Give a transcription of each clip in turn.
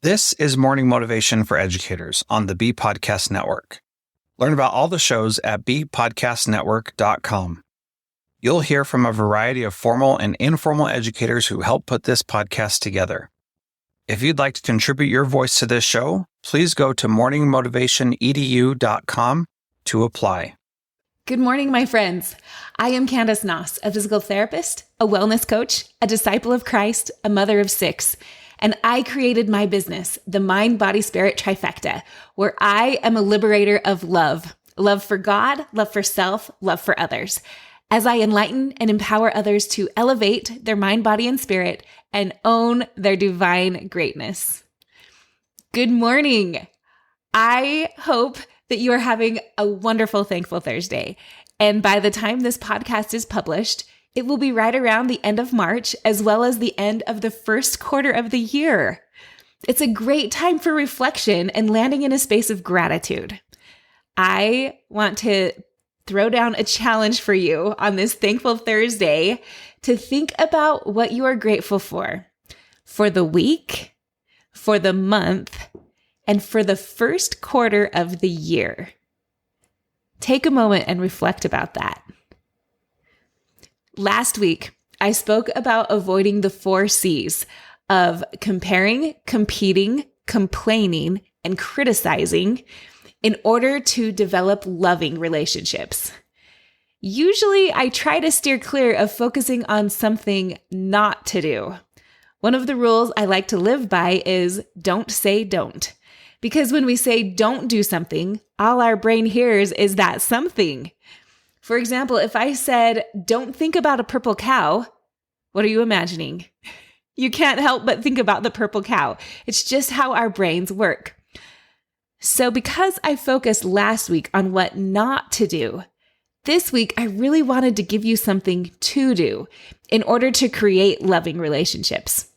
This is Morning Motivation for Educators on the Be Podcast Network. Learn about all the shows at bepodcastnetwork.com. You'll hear from a variety of formal and informal educators who help put this podcast together. If you'd like to contribute your voice to this show, please go to morningmotivationedu.com to apply. Good morning, my friends. I am Candace Nass, a physical therapist, a wellness coach, a disciple of Christ, a mother of 6, and I created my business, the Mind, Body, Spirit Trifecta, where I am a liberator of love. Love for God, love for self, love for others. As I enlighten and empower others to elevate their mind, body, and spirit and own their divine greatness. Good morning. I hope that you are having a wonderful, thankful Thursday. And by the time this podcast is published, it will be right around the end of March, as well as the end of the first quarter of the year. It's a great time for reflection and landing in a space of gratitude. I want to throw down a challenge for you on this Thankful Thursday to think about what you are grateful for the week, for the month, and for the first quarter of the year. Take a moment and reflect about that. Last week, I spoke about avoiding the 4 C's of comparing, competing, complaining, and criticizing in order to develop loving relationships. Usually, I try to steer clear of focusing on something not to do. One of the rules I like to live by is don't say don't. Because when we say don't do something, all our brain hears is that something. For example, if I said, don't think about a purple cow, what are you imagining? You can't help but think about the purple cow. It's just how our brains work. So because I focused last week on what not to do, this week I really wanted to give you something to do in order to create loving relationships.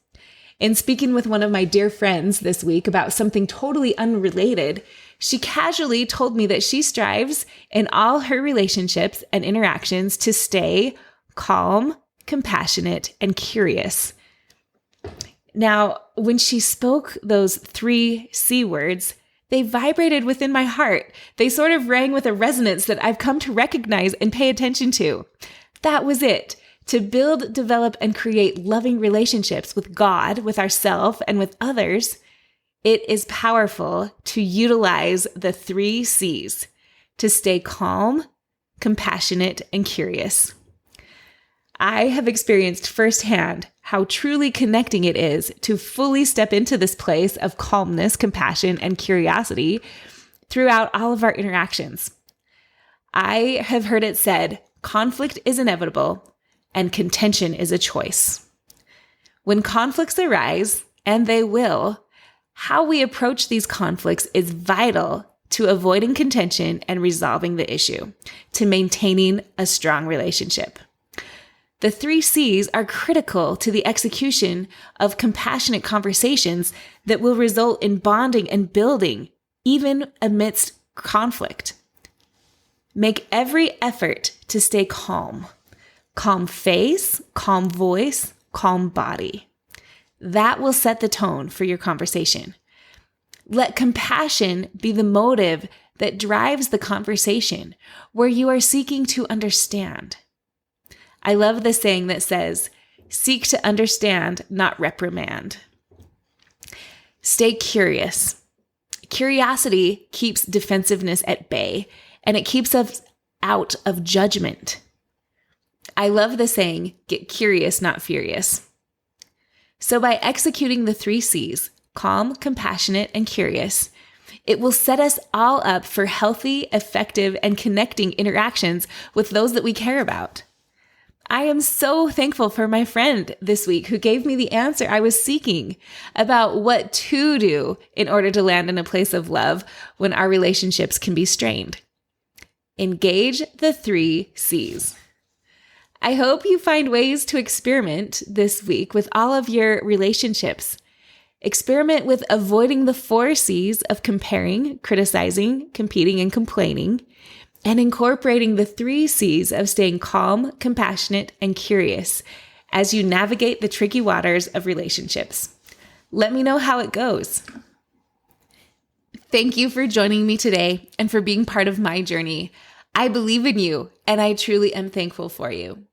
In speaking with one of my dear friends this week about something totally unrelated, she casually told me that she strives in all her relationships and interactions to stay calm, compassionate, and curious. Now, when she spoke those 3 C words, they vibrated within my heart. They sort of rang with a resonance that I've come to recognize and pay attention to. That was it. To build, develop, and create loving relationships with God, with ourselves, and with others, it is powerful to utilize the 3 C's to stay calm, compassionate, and curious. I have experienced firsthand how truly connecting it is to fully step into this place of calmness, compassion, and curiosity throughout all of our interactions. I have heard it said, conflict is inevitable, and contention is a choice. When conflicts arise, and they will, how we approach these conflicts is vital to avoiding contention and resolving the issue, to maintaining a strong relationship. The 3 C's are critical to the execution of compassionate conversations that will result in bonding and building, even amidst conflict. Make every effort to stay calm. Calm face, calm voice, calm body. That will set the tone for your conversation. Let compassion be the motive that drives the conversation, where you are seeking to understand. I love the saying that says, seek to understand, not reprimand. Stay curious. Curiosity keeps defensiveness at bay, and it keeps us out of judgment. I love the saying, get curious, not furious. So by executing the 3 C's, calm, compassionate, and curious, it will set us all up for healthy, effective, and connecting interactions with those that we care about. I am so thankful for my friend this week who gave me the answer I was seeking about what to do in order to land in a place of love when our relationships can be strained. Engage the 3 C's. I hope you find ways to experiment this week with all of your relationships. Experiment with avoiding the 4 C's of comparing, criticizing, competing, and complaining, and incorporating the 3 C's of staying calm, compassionate, and curious as you navigate the tricky waters of relationships. Let me know how it goes. Thank you for joining me today and for being part of my journey. I believe in you, and I truly am thankful for you.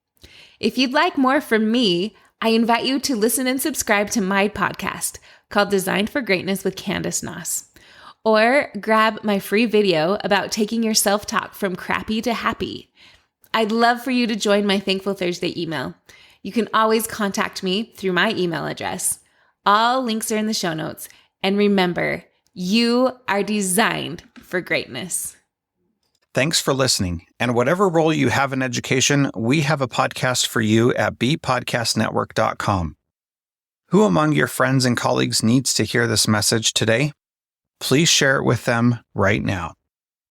If you'd like more from me, I invite you to listen and subscribe to my podcast called Designed for Greatness with Candace Nass. Or grab my free video about taking your self-talk from crappy to happy. I'd love for you to join my Thankful Thursday email. You can always contact me through my email address. All links are in the show notes. And remember, you are designed for greatness. Thanks for listening. And whatever role you have in education, we have a podcast for you at bpodcastnetwork.com. Who among your friends and colleagues needs to hear this message today? Please share it with them right now.